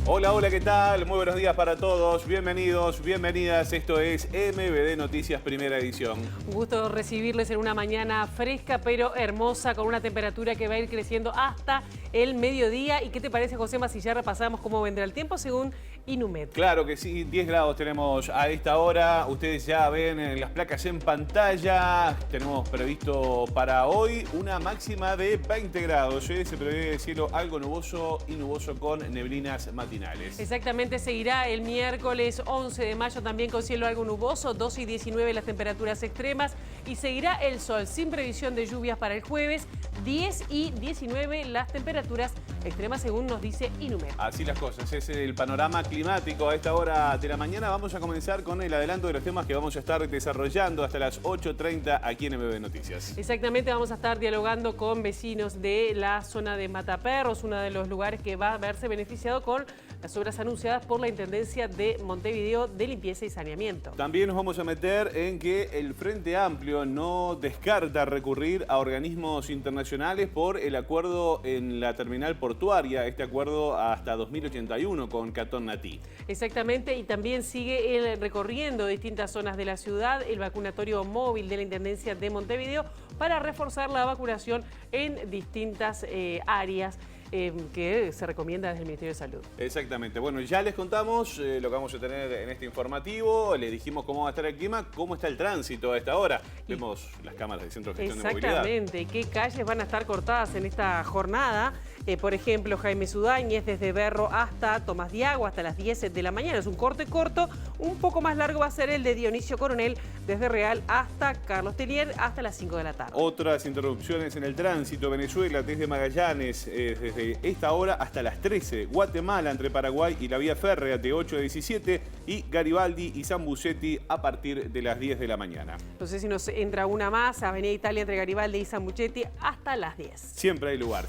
Hola, hola, ¿qué tal? Muy buenos días para todos. Bienvenidos, bienvenidas. Esto es MBD Noticias, primera edición. Un gusto recibirles en una mañana fresca pero hermosa, con una temperatura que va a ir creciendo hasta el mediodía. ¿Y qué te parece, Josema, si ya repasamos cómo vendrá el tiempo según Inumet? Claro que sí, 10 grados tenemos a esta hora. Ustedes ya ven las placas en pantalla. Tenemos previsto para hoy una máxima de 20 grados. Se prevé cielo algo nuboso y nuboso con neblinas matinales. Exactamente, seguirá el miércoles 11 de mayo también con cielo algo nuboso, 12 y 19 las temperaturas extremas, y seguirá el sol sin previsión de lluvias para el jueves, 10 y 19 las temperaturas extremas según nos dice Inumet. Así las cosas, es el panorama climático a esta hora de la mañana. Vamos a comenzar con el adelanto de los temas que vamos a estar desarrollando hasta las 8:30 aquí en MBD Noticias. Exactamente, vamos a estar dialogando con vecinos de la zona de Mataperros, uno de los lugares que va a verse beneficiado con las obras anunciadas por la Intendencia de Montevideo de limpieza y saneamiento. También nos vamos a meter en que el Frente Amplio no descarta recurrir a organismos internacionales por el acuerdo en la terminal portuaria, este acuerdo hasta 2081 con Catón Natí. Exactamente, y también sigue recorriendo distintas zonas de la ciudad el vacunatorio móvil de la Intendencia de Montevideo para reforzar la vacunación en distintas áreas que se recomienda desde el Ministerio de Salud. Exactamente. Bueno, ya les contamos lo que vamos a tener en este informativo. Les dijimos cómo va a estar el clima, cómo está el tránsito a esta hora. Vemos las cámaras del Centro de Gestión de Movilidad. Exactamente. ¿Y qué calles van a estar cortadas en esta jornada? Por ejemplo, Jaime Sudáñez desde Berro hasta Tomás Diago hasta las 10 de la mañana. Es un corte corto. Un poco más largo va a ser el de Dionisio Coronel desde Real hasta Carlos Telier hasta las 5 de la tarde. Otras interrupciones en el tránsito. Venezuela desde Magallanes desde esta hora hasta las 13. Guatemala entre Paraguay y la vía férrea de 8 a 17. Y Garibaldi y San Bucetti a partir de las 10 de la mañana. No sé si nos entra una más. Avenida Italia entre Garibaldi y San Bucetti hasta las 10. Siempre hay lugar,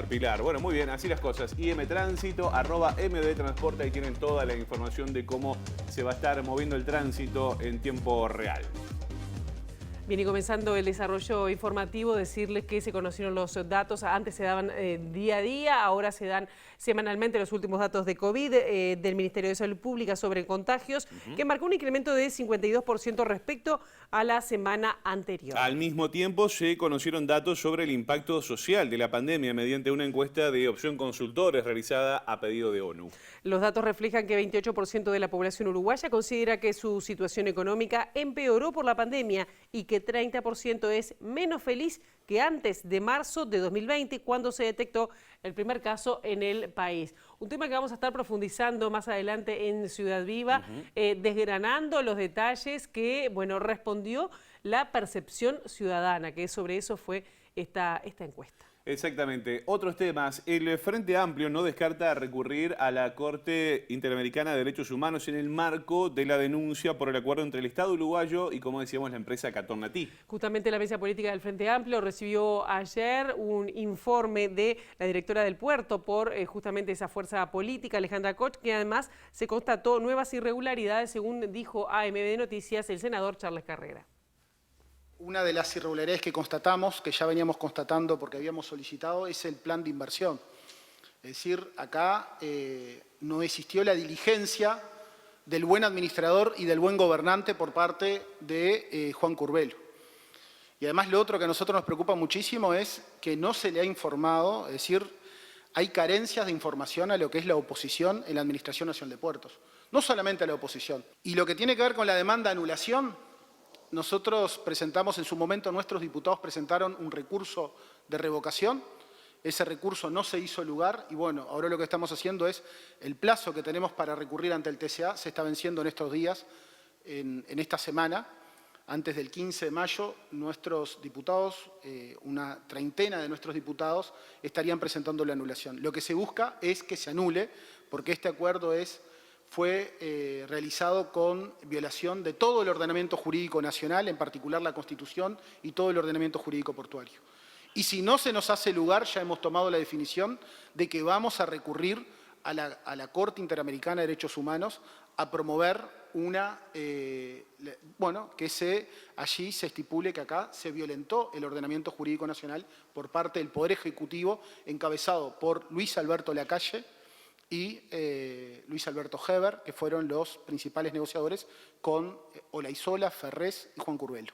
Pilar. Bueno, muy bien, así las cosas. IMTránsito, @MBD Transporte, ahí tienen toda la información de cómo se va a estar moviendo el tránsito en tiempo real. Bien, y comenzando el desarrollo informativo, decirles que se conocieron los datos, antes se daban día a día, ahora se dan semanalmente los últimos datos de COVID del Ministerio de Salud Pública sobre contagios, que marcó un incremento de 52% respecto a la semana anterior. Al mismo tiempo se conocieron datos sobre el impacto social de la pandemia mediante una encuesta de Opción Consultores realizada a pedido de ONU. Los datos reflejan que 28% de la población uruguaya considera que su situación económica empeoró por la pandemia y que 30% es menos feliz que antes de marzo de 2020, cuando se detectó el primer caso en el país. Un tema que vamos a estar profundizando más adelante en Ciudad Viva, desgranando los detalles que, bueno, respondió la percepción ciudadana, que sobre eso fue esta encuesta. Exactamente. Otros temas. El Frente Amplio no descarta recurrir a la Corte Interamericana de Derechos Humanos en el marco de la denuncia por el acuerdo entre el Estado uruguayo y, como decíamos, la empresa Catón Natí. Justamente la mesa política del Frente Amplio recibió ayer un informe de la directora del puerto por justamente esa fuerza política, Alejandra Koch, que además se constató nuevas irregularidades, según dijo a MBD Noticias el senador Charles Carrera. Una de las irregularidades que constatamos, que ya veníamos constatando porque habíamos solicitado, es el plan de inversión. Es decir, acá no existió la diligencia del buen administrador y del buen gobernante por parte de Juan Curbelo. Y además lo otro que a nosotros nos preocupa muchísimo es que no se le ha informado, es decir, hay carencias de información a lo que es la oposición en la Administración Nacional de Puertos. No solamente a la oposición. Y lo que tiene que ver con la demanda de anulación, nosotros presentamos en su momento, nuestros diputados presentaron un recurso de revocación, ese recurso no se hizo lugar y bueno, ahora lo que estamos haciendo es, el plazo que tenemos para recurrir ante el TCA se está venciendo en estos días, en esta semana, antes del 15 de mayo, nuestros diputados, una treintena de nuestros diputados estarían presentando la anulación. Lo que se busca es que se anule, porque este acuerdo fue realizado con violación de todo el ordenamiento jurídico nacional, en particular la Constitución y todo el ordenamiento jurídico portuario. Y si no se nos hace lugar, ya hemos tomado la definición de que vamos a recurrir a la Corte Interamericana de Derechos Humanos a promover que allí se estipule que acá se violentó el ordenamiento jurídico nacional por parte del Poder Ejecutivo, encabezado por Luis Alberto Lacalle, y Luis Alberto Heber, que fueron los principales negociadores con Olaizola, Ferrés y Juan Curbelo.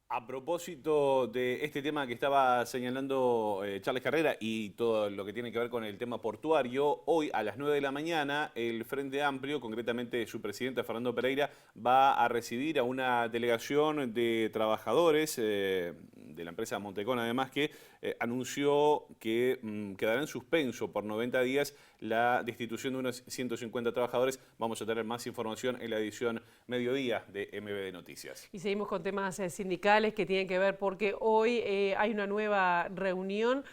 A propósito de este tema que estaba señalando Charles Carrera y todo lo que tiene que ver con el tema portuario, hoy a las 9 de la mañana el Frente Amplio, concretamente su presidente Fernando Pereira, va a recibir a una delegación de trabajadores de la empresa Montecón, además, que anunció que quedará en suspenso por 90 días la destitución de unos 150 trabajadores. Vamos a tener más información en la edición mediodía de MBD Noticias. Y seguimos con temas sindicales que tienen que ver porque hoy hay una nueva reunión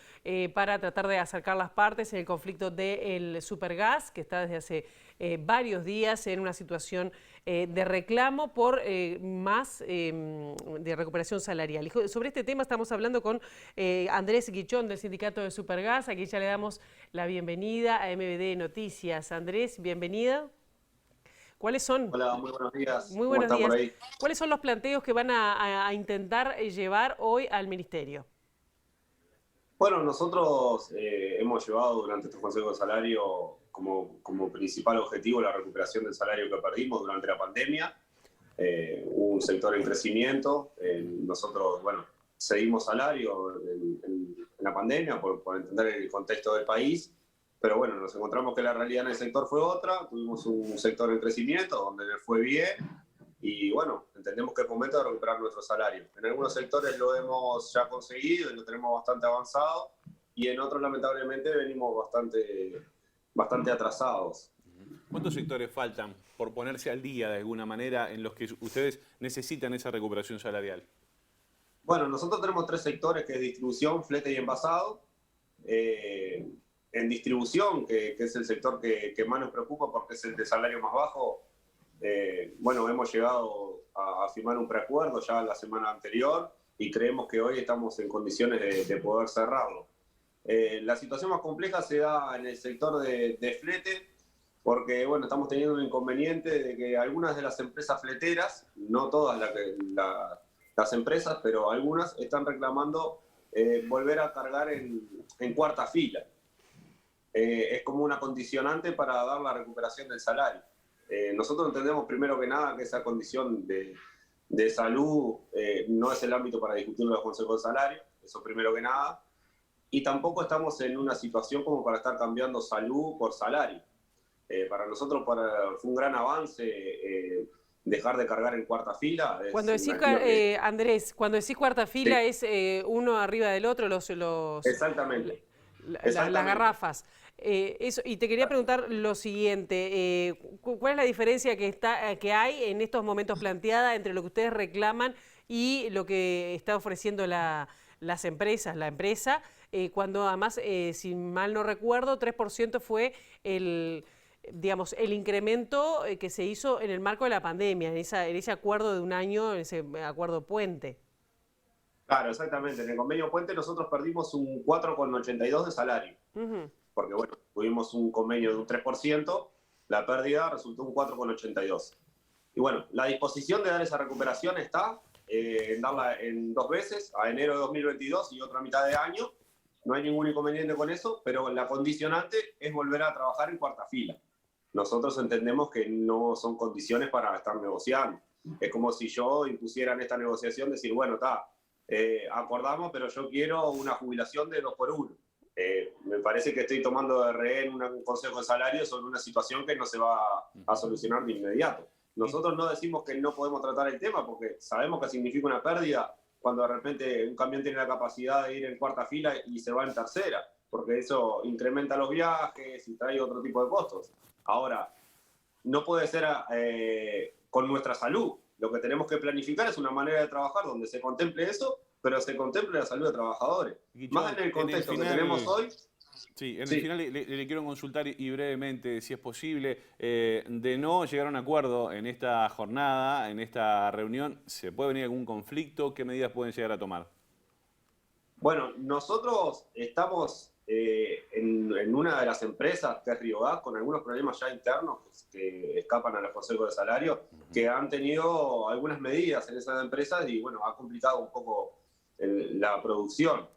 para tratar de acercar las partes en el conflicto del Supergas, que está desde hace varios días en una situación de reclamo por más de recuperación salarial. Y sobre este tema estamos hablando con Andrés Guichón del sindicato de Supergas. Aquí ya le damos la bienvenida a MBD Noticias. Andrés, bienvenida. ¿Cuáles son? Hola, muy buenos días. Muy buenos ¿Cómo está días. por ahí? ¿Cuáles son los planteos que van a intentar llevar hoy al Ministerio? Bueno, nosotros hemos llevado durante este Consejo de Salario como principal objetivo la recuperación del salario que perdimos durante la pandemia. Un sector en crecimiento. Nosotros, bueno, cedimos salario en la pandemia por entender el contexto del país. Pero bueno, nos encontramos que la realidad en el sector fue otra. Tuvimos un sector en crecimiento donde le fue bien. Y bueno, entendemos que es momento de recuperar nuestro salario. En algunos sectores lo hemos ya conseguido y lo tenemos bastante avanzado. Y en otros, lamentablemente, venimos bastante atrasados. ¿Cuántos sectores faltan por ponerse al día de alguna manera en los que ustedes necesitan esa recuperación salarial? Bueno, nosotros tenemos 3 sectores, que es distribución, flete y envasado. En distribución, que es el sector que más nos preocupa porque es el de salario más bajo, bueno, hemos llegado a firmar un preacuerdo ya la semana anterior y creemos que hoy estamos en condiciones de poder cerrarlo. La situación más compleja se da en el sector de flete, porque bueno, estamos teniendo un inconveniente de que algunas de las empresas fleteras, no todas las empresas, pero algunas están reclamando volver a cargar en cuarta fila. Es como una condicionante para dar la recuperación del salario. Nosotros entendemos primero que nada que esa condición de salud no es el ámbito para discutir los consejos de salario, eso primero que nada, y tampoco estamos en una situación como para estar cambiando salud por salario. Para nosotros fue un gran avance dejar de cargar en cuarta fila. Cuando decís, Andrés, cuando decís cuarta fila, sí, es uno arriba del otro, Exactamente. Las garrafas. Y te quería preguntar lo siguiente, ¿cuál es la diferencia que hay en estos momentos planteada entre lo que ustedes reclaman y lo que está ofreciendo las empresas, la empresa, cuando además, si mal no recuerdo, 3% fue el incremento que se hizo en el marco de la pandemia, en ese acuerdo de un año, en ese acuerdo puente? Claro, exactamente. En el convenio puente nosotros perdimos un 4,82 de salario. Porque bueno, tuvimos un convenio de un 3%, la pérdida resultó un 4,82. Y bueno, la disposición de dar esa recuperación está en darla en 2 veces, a enero de 2022 y otra mitad de año. No hay ningún inconveniente con eso, pero la condicionante es volver a trabajar en cuarta fila. Nosotros entendemos que no son condiciones para estar negociando. Es como si yo impusiera en esta negociación decir, bueno, acordamos, pero yo quiero una jubilación de 2 por 1. Me parece que estoy tomando de rehén un consejo de salario sobre una situación que no se va a solucionar de inmediato. Nosotros no decimos que no podemos tratar el tema porque sabemos que significa una pérdida cuando de repente un camión tiene la capacidad de ir en cuarta fila y se va en tercera, porque eso incrementa los viajes y trae otro tipo de costos. Ahora, no puede ser con nuestra salud. Lo que tenemos que planificar es una manera de trabajar donde se contemple eso, pero se contemple la salud de trabajadores. Guichón, más en el contexto que tenemos hoy. Sí, el final le quiero consultar y brevemente, si es posible, de no llegar a un acuerdo en esta jornada, en esta reunión, ¿se puede venir algún conflicto? ¿Qué medidas pueden llegar a tomar? Bueno, nosotros estamos en una de las empresas, que es Riogas, con algunos problemas ya internos que escapan a los consejos de salario, que han tenido algunas medidas en esas empresas y bueno, ha complicado un poco la producción.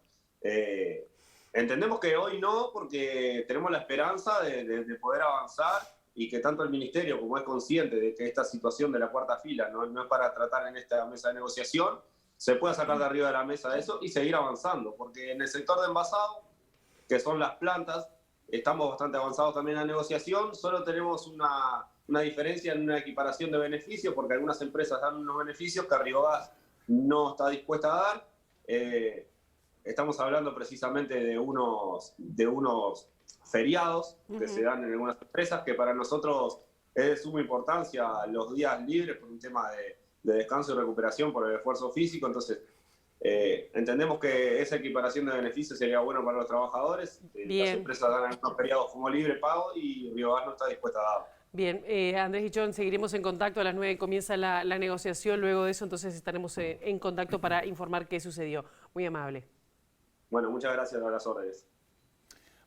Entendemos que hoy no, porque tenemos la esperanza de poder avanzar y que tanto el Ministerio como es consciente de que esta situación de la cuarta fila no es para tratar en esta mesa de negociación, se pueda sacar de arriba de la mesa eso y seguir avanzando, porque en el sector de envasado, que son las plantas, estamos bastante avanzados también en la negociación, solo tenemos una diferencia en una equiparación de beneficios, porque algunas empresas dan unos beneficios que Riogas no está dispuesta a dar. Estamos hablando precisamente de unos feriados que se dan en algunas empresas, que para nosotros es de suma importancia los días libres por un tema de descanso y recuperación por el esfuerzo físico. Entonces, entendemos que esa equiparación de beneficios sería bueno para los trabajadores. Las empresas dan algunos feriados como libre pago y Riogas no está dispuesta a dar. Bien, Andrés y John, seguiremos en contacto. A las 9 comienza la negociación. Luego de eso, entonces estaremos en contacto para informar qué sucedió. Muy amable. Bueno, muchas gracias a las órdenes.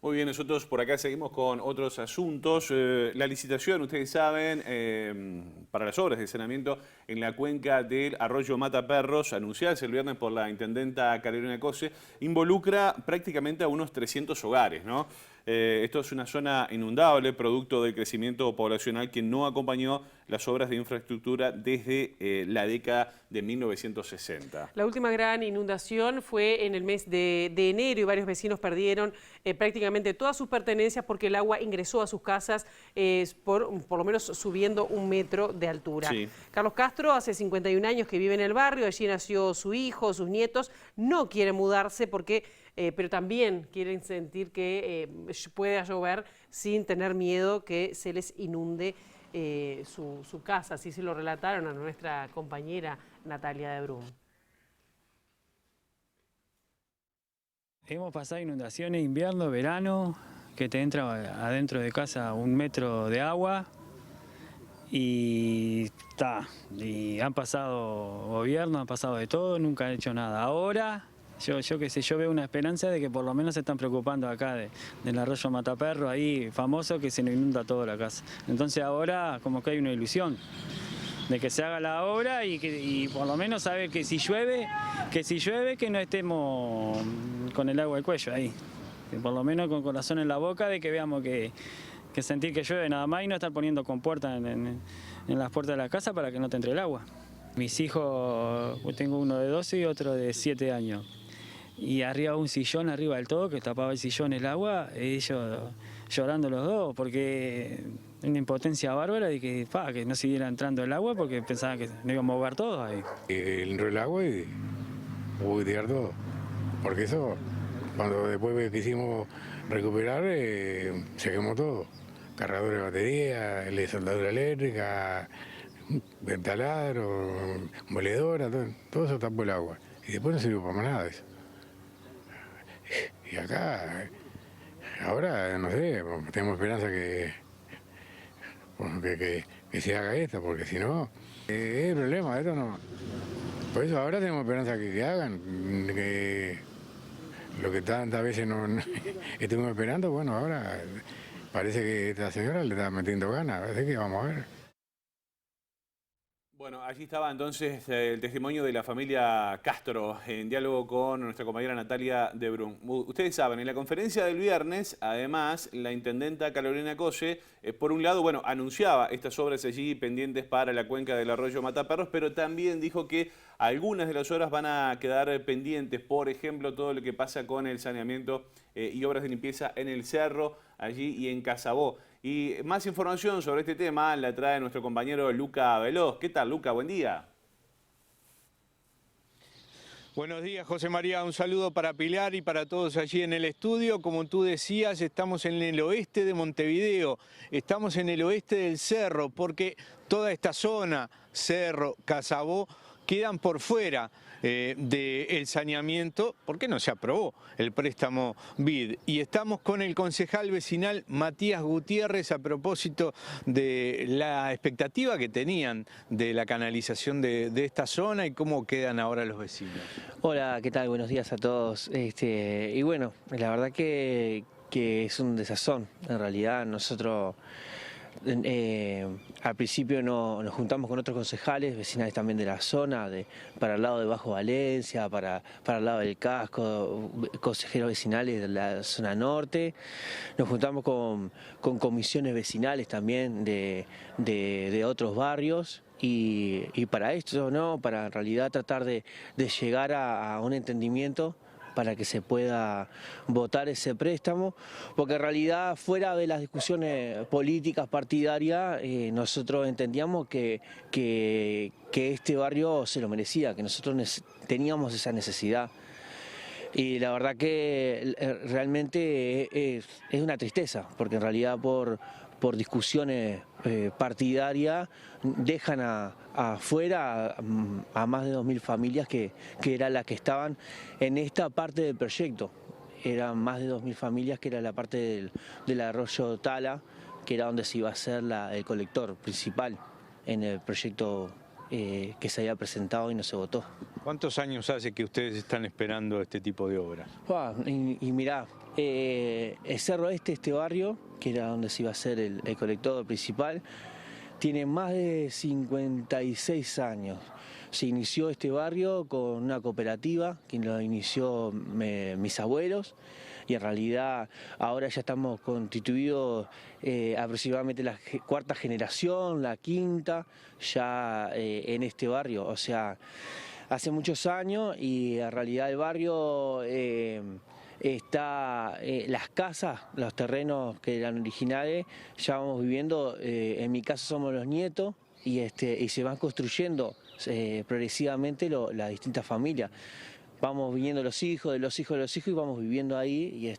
Muy bien, nosotros por acá seguimos con otros asuntos. La licitación, ustedes saben, para las obras de saneamiento en la cuenca del arroyo Mataperros, anunciadas el viernes por la intendenta Carolina Cose, involucra prácticamente a unos 300 hogares, ¿no? Esto es una zona inundable, producto del crecimiento poblacional que no acompañó las obras de infraestructura desde la década de 1960. La última gran inundación fue en el mes de enero y varios vecinos perdieron prácticamente todas sus pertenencias porque el agua ingresó a sus casas por lo menos subiendo 1 metro de altura. Sí. Carlos Castro hace 51 años que vive en el barrio, allí nació su hijo, sus nietos, no quiere mudarse porque... pero también quieren sentir que pueda llover sin tener miedo que se les inunde su casa. Así se lo relataron a nuestra compañera Natalia de Brum. Hemos pasado inundaciones invierno, verano, que te entra adentro de casa 1 metro de agua y han pasado gobiernos, han pasado de todo, nunca han hecho nada. Ahora... Yo qué sé, yo veo una esperanza de que por lo menos se están preocupando acá del arroyo Mataperro, ahí famoso, que se nos inunda toda la casa. Entonces ahora como que hay una ilusión de que se haga la obra y por lo menos saber que si llueve que no estemos con el agua al cuello ahí. Que por lo menos con corazón en la boca de que veamos que sentir que llueve nada más y no estar poniendo compuertas en las puertas de la casa para que no te entre el agua. Mis hijos, tengo uno de 12 y otro de 7 años. Y arriba un sillón, arriba del todo, que tapaba el sillón el agua, ellos llorando los dos, porque una impotencia bárbara de que no siguiera entrando el agua porque pensaban que nos íbamos a ahogar todos ahí. Entró el agua y hubo que tirar todo, porque eso, cuando después quisimos recuperar, se quemó todo. Cargadores de batería, soldadura eléctrica, taladro, moledora, todo eso tapó el agua. Y después no sirvió para más nada eso. Y acá, ahora, no sé, tenemos esperanza que se haga esto, porque si no, es el problema, esto no. Por eso ahora tenemos esperanza que hagan, que lo que tantas veces no estuvimos esperando, bueno, ahora parece que esta señora le está metiendo ganas, así que vamos a ver. Bueno, allí estaba entonces el testimonio de la familia Castro en diálogo con nuestra compañera Natalia de Brum. Ustedes saben, en la conferencia del viernes, además, la intendenta Carolina Cose, por un lado, bueno, anunciaba estas obras allí pendientes para la cuenca del arroyo Mataperros, pero también dijo que algunas de las obras van a quedar pendientes, por ejemplo, todo lo que pasa con el saneamiento y obras de limpieza en el Cerro, allí y en Casabó. Y más información sobre este tema la trae nuestro compañero Luca Veloz. ¿Qué tal, Luca? Buen día. Buenos días, José María. Un saludo para Pilar y para todos allí en el estudio. Como tú decías, estamos en el oeste de Montevideo, estamos en el oeste del Cerro, porque toda esta zona, Cerro, Casabó, quedan por fuera del saneamiento porque no se aprobó el préstamo BID. Y estamos con el concejal vecinal Matías Gutiérrez a propósito de la expectativa que tenían de la canalización de esta zona y cómo quedan ahora los vecinos. Hola, ¿qué tal? Buenos días a todos. Y bueno, la verdad que es un desazón. En realidad nosotros Al principio nos juntamos con otros concejales, vecinales también de la zona, para el lado de Bajo Valencia, para el lado del Casco, consejeros vecinales de la zona norte. Nos juntamos con comisiones vecinales también de otros barrios. Y para esto, ¿no? Para en realidad tratar de llegar a un entendimiento para que se pueda votar ese préstamo, porque en realidad fuera de las discusiones políticas partidarias, nosotros entendíamos que este barrio se lo merecía, que nosotros teníamos esa necesidad. Y la verdad que realmente es una tristeza, porque en realidad por discusiones partidarias dejan afuera a más de 2.000 familias que eran las que estaban en esta parte del proyecto. Eran más de 2.000 familias que era la parte del arroyo Tala, que era donde se iba a hacer el colector principal en el proyecto que se había presentado y no se votó. ¿Cuántos años hace que ustedes están esperando este tipo de obras? Y mirá, el Cerro este barrio, que era donde se iba a hacer el colector principal, tiene más de 56 años. Se inició este barrio con una cooperativa, que lo inició mis abuelos, y en realidad ahora ya estamos constituidos aproximadamente la cuarta generación, la quinta, ya en este barrio. O sea, hace muchos años y en realidad el barrio está, las casas, los terrenos que eran originales, ya vamos viviendo, en mi caso somos los nietos, y se van construyendo progresivamente las distintas familias. Vamos viniendo los hijos de los hijos de los hijos y vamos viviendo ahí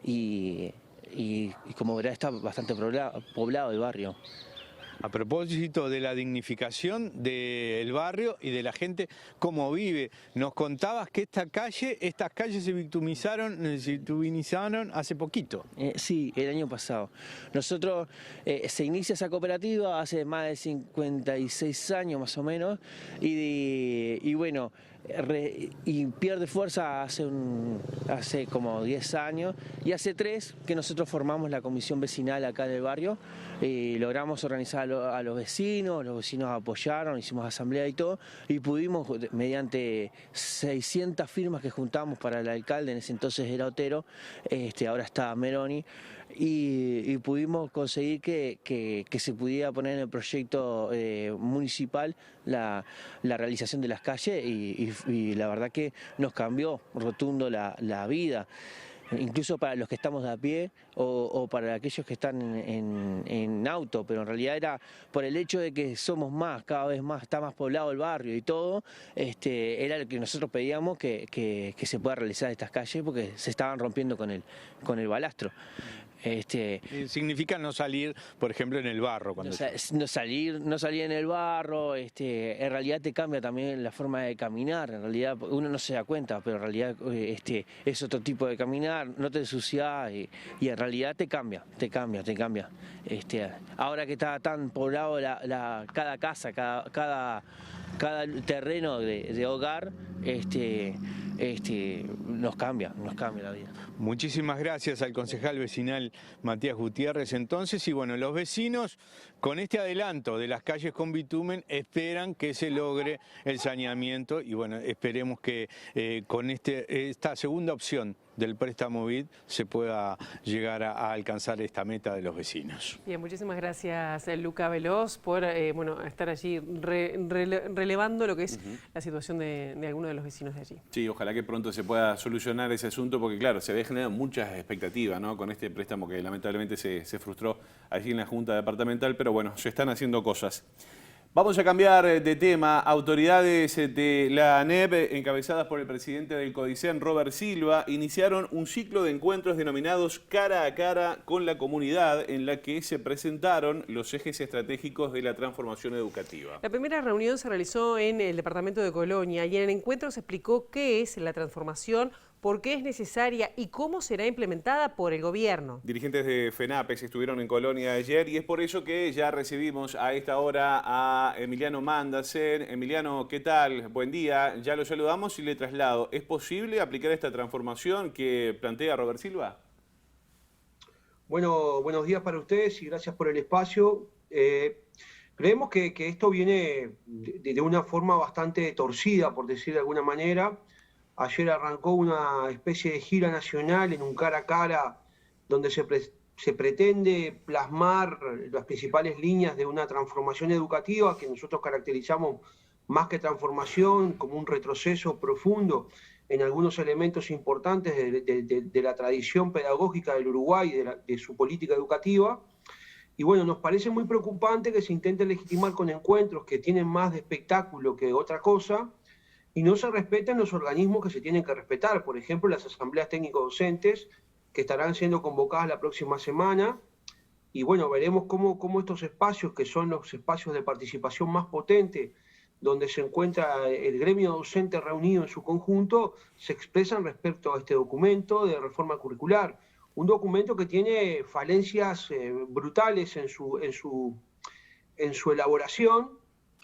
y como verá está bastante poblado el barrio. A propósito de la dignificación del barrio y de la gente, cómo vive, nos contabas que estas calles se bitumizaron hace poquito. Sí, el año pasado. Nosotros, se inicia esa cooperativa hace más de 56 años más o menos, y bueno, y pierde fuerza hace como 10 años, y hace 3 que nosotros formamos la comisión vecinal acá en el barrio, y logramos organizar a los vecinos apoyaron, hicimos asamblea y todo, y pudimos, mediante 600 firmas que juntamos para el alcalde, en ese entonces era Otero, ahora está Meroni, y pudimos conseguir que se pudiera poner en el proyecto municipal la realización de las calles, y la verdad que nos cambió rotundo la vida. Incluso para los que estamos de a pie o para aquellos que están en auto, pero en realidad era por el hecho de que somos más, cada vez más, está más poblado el barrio y todo, era lo que nosotros pedíamos que se pueda realizar estas calles porque se estaban rompiendo con el balastro. Significa no salir, por ejemplo, en el barro. No salir en el barro, en realidad te cambia también la forma de caminar, en realidad uno no se da cuenta, pero en realidad es otro tipo de caminar, no te ensucias y en realidad te cambia. Ahora que está tan poblado cada casa, cada terreno de hogar, nos cambia la vida. Muchísimas gracias al concejal vecinal Matías Gutiérrez. Entonces, y bueno, los vecinos con este adelanto de las calles con bitumen esperan que se logre el saneamiento y bueno, esperemos que con esta segunda opción del préstamo BID se pueda llegar a alcanzar esta meta de los vecinos. Bien, muchísimas gracias Luca Veloz por estar allí relevando lo que es la situación de algunos de los vecinos de allí. Sí, ojalá que pronto se pueda solucionar ese asunto porque claro, se había generado muchas expectativas, ¿no? Con este préstamo que lamentablemente se frustró allí en la Junta Departamental, pero bueno, se están haciendo cosas. Vamos a cambiar de tema. Autoridades de la ANEP, encabezadas por el presidente del CODICEN, Robert Silva, iniciaron un ciclo de encuentros denominados Cara a Cara con la Comunidad, en la que se presentaron los ejes estratégicos de la transformación educativa. La primera reunión se realizó en el departamento de Colonia y en el encuentro se explicó qué es la transformación, por qué es necesaria y cómo será implementada por el gobierno. Dirigentes de FENAPES estuvieron en Colonia ayer y es por eso que ya recibimos a esta hora a Emiliano Mandasen. Emiliano, ¿qué tal? Buen día. Ya lo saludamos y le traslado. ¿Es posible aplicar esta transformación que plantea Robert Silva? Bueno, buenos días para ustedes y gracias por el espacio. Creemos que esto viene de una forma bastante torcida, por decir de alguna manera. Ayer arrancó una especie de gira nacional en un cara a cara donde se pretende plasmar las principales líneas de una transformación educativa que nosotros caracterizamos más que transformación como un retroceso profundo en algunos elementos importantes de la tradición pedagógica del Uruguay y de su política educativa. Y bueno, nos parece muy preocupante que se intente legitimar con encuentros que tienen más de espectáculo que otra cosa y no se respeten los organismos que se tienen que respetar. Por ejemplo, las asambleas técnico-docentes que estarán siendo convocadas la próxima semana. Y bueno, veremos cómo estos espacios, que son los espacios de participación más potentes, donde se encuentra el gremio docente reunido en su conjunto, se expresan respecto a este documento de reforma curricular. Un documento que tiene falencias brutales en su elaboración,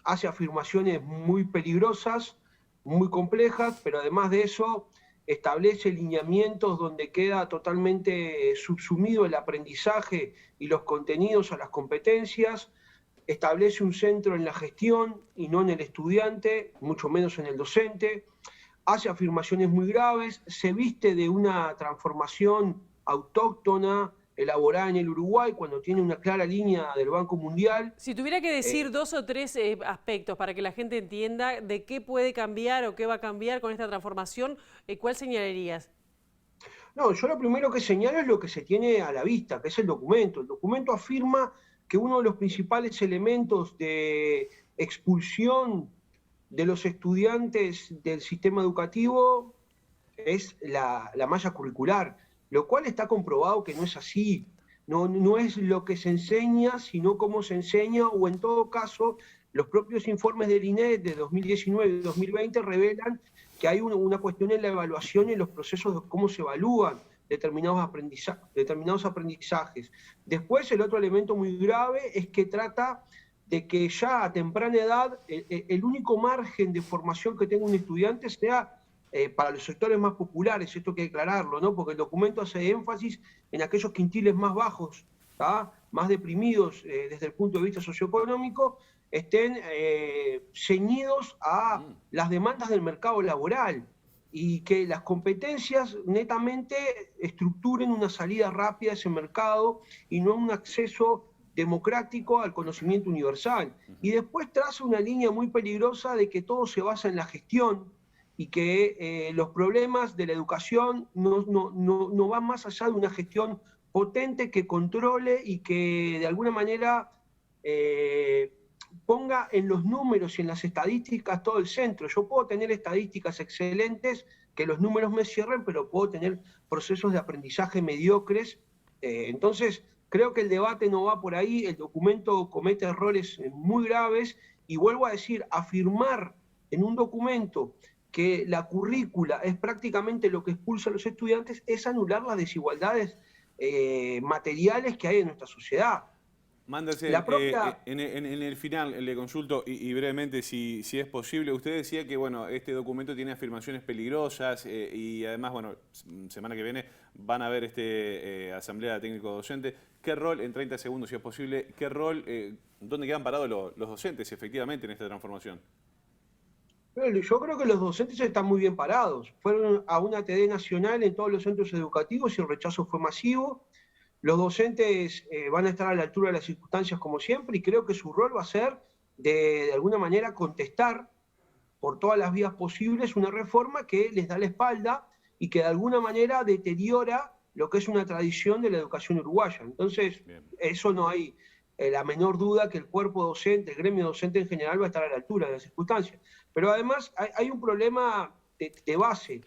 hace afirmaciones muy peligrosas, muy complejas, pero además de eso establece lineamientos donde queda totalmente subsumido el aprendizaje y los contenidos a las competencias, establece un centro en la gestión y no en el estudiante, mucho menos en el docente, hace afirmaciones muy graves, se viste de una transformación autóctona elaborada en el Uruguay cuando tiene una clara línea del Banco Mundial. Si tuviera que decir 2 o 3 aspectos para que la gente entienda de qué puede cambiar o qué va a cambiar con esta transformación, ¿cuál señalarías? No, yo lo primero que señalo es lo que se tiene a la vista, que es el documento. El documento afirma que uno de los principales elementos de expulsión de los estudiantes del sistema educativo es la malla curricular, lo cual está comprobado que no es así. No es lo que se enseña, sino cómo se enseña, o en todo caso, los propios informes del INED de 2019 y 2020 revelan que hay una cuestión en la evaluación y en los procesos de cómo se evalúan determinados aprendizajes. Después, el otro elemento muy grave es que trata de que ya a temprana edad el único margen de formación que tenga un estudiante sea para los sectores más populares, esto hay que aclararlo, ¿no? Porque el documento hace énfasis en aquellos quintiles más bajos, ¿tá? Más deprimidos desde el punto de vista socioeconómico, estén ceñidos a las demandas del mercado laboral y que las competencias netamente estructuren una salida rápida a ese mercado y no un acceso democrático al conocimiento universal. Y después traza una línea muy peligrosa de que todo se basa en la gestión y que los problemas de la educación no van más allá de una gestión potente que controle y que de alguna manera ponga en los números y en las estadísticas todo el centro. Yo puedo tener estadísticas excelentes, que los números me cierren, pero puedo tener procesos de aprendizaje mediocres. Entonces, creo que el debate no va por ahí, el documento comete errores muy graves, y vuelvo a decir, afirmar en un documento que la currícula es prácticamente lo que expulsa a los estudiantes es anular las desigualdades materiales que hay en nuestra sociedad. Mándase, en el final le consulto y brevemente si es posible. Usted decía que bueno, este documento tiene afirmaciones peligrosas y además, bueno, semana que viene van a ver asamblea técnico-docente. ¿Qué rol, en 30 segundos si es posible, qué rol, dónde quedan parados los docentes efectivamente en esta transformación? Yo creo que los docentes están muy bien parados. Fueron a una TD nacional en todos los centros educativos y el rechazo fue masivo. Los docentes van a estar a la altura de las circunstancias como siempre y creo que su rol va a ser de alguna manera contestar por todas las vías posibles una reforma que les da la espalda y que de alguna manera deteriora lo que es una tradición de la educación uruguaya. Entonces, eso no hay la menor duda que el cuerpo docente, el gremio docente en general va a estar a la altura de las circunstancias. Pero además hay un problema de base.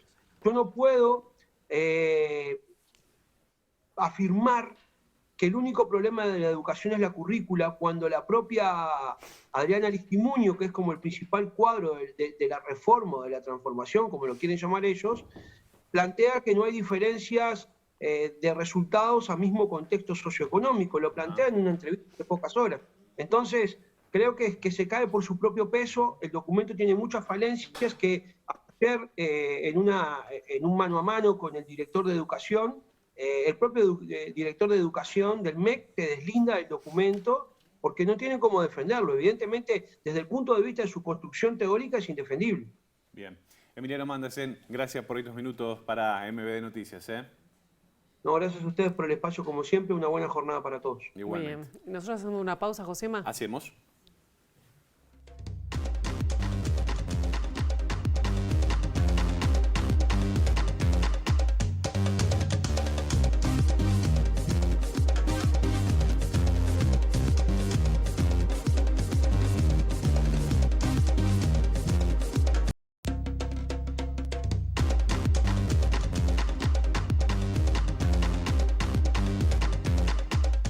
Yo no puedo afirmar que el único problema de la educación es la currícula cuando la propia Adriana Aristimuño, que es como el principal cuadro de la reforma o de la transformación, como lo quieren llamar ellos, plantea que no hay diferencias de resultados a mismo contexto socioeconómico. Lo plantea en una entrevista de pocas horas. Entonces, creo que se cae por su propio peso. El documento tiene muchas falencias que ayer en un mano a mano con el director de educación el propio director de educación del MEC te deslinda el documento porque no tienen cómo defenderlo. Evidentemente, desde el punto de vista de su construcción teórica es indefendible. Bien. Emiliano Mandersen, gracias por estos minutos para MBD Noticias. No, gracias a ustedes por el espacio, como siempre. Una buena jornada para todos. Igualmente. Muy bien. Nosotros hacemos una pausa, Josema. Hacemos.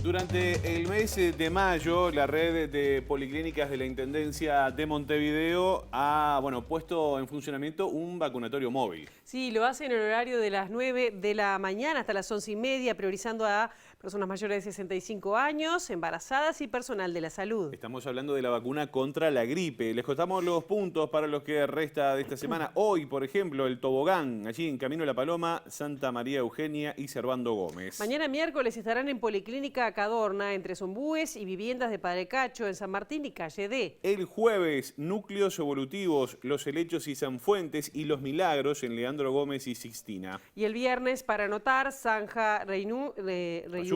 Durante el mes de mayo, la red de policlínicas de la Intendencia de Montevideo ha puesto en funcionamiento un vacunatorio móvil. Sí, lo hace en el horario de las 9 de la mañana hasta las 11:30, priorizando a personas mayores de 65 años, embarazadas y personal de la salud. Estamos hablando de la vacuna contra la gripe. Les contamos los puntos para los que resta de esta semana. Hoy, por ejemplo, el tobogán, allí en Camino a la Paloma, Santa María Eugenia y Servando Gómez. Mañana miércoles estarán en Policlínica Cadorna, entre Zombúes y Viviendas de Padre Cacho, en San Martín y Calle D. El jueves, núcleos evolutivos, Los Helechos y Sanfuentes y Los Milagros en Leandro Gómez y Sixtina. Y el viernes, para anotar, Zanja Reyuna.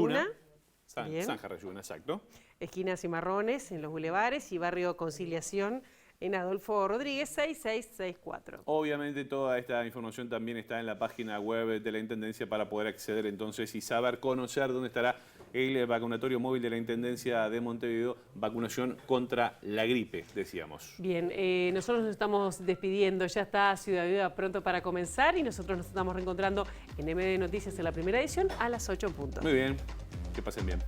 Zanja Reyuna, exacto. Esquinas y Marrones en los Bulevares y Barrio Conciliación en Adolfo Rodríguez 6664. Obviamente toda esta información también está en la página web de la Intendencia para poder acceder entonces y saber, conocer dónde estará el vacunatorio móvil de la Intendencia de Montevideo, vacunación contra la gripe, decíamos. Bien, nosotros nos estamos despidiendo, ya está Ciudad Viva pronto para comenzar y nosotros nos estamos reencontrando en MD Noticias en la primera edición a las 8 en punto. Muy bien, que pasen bien.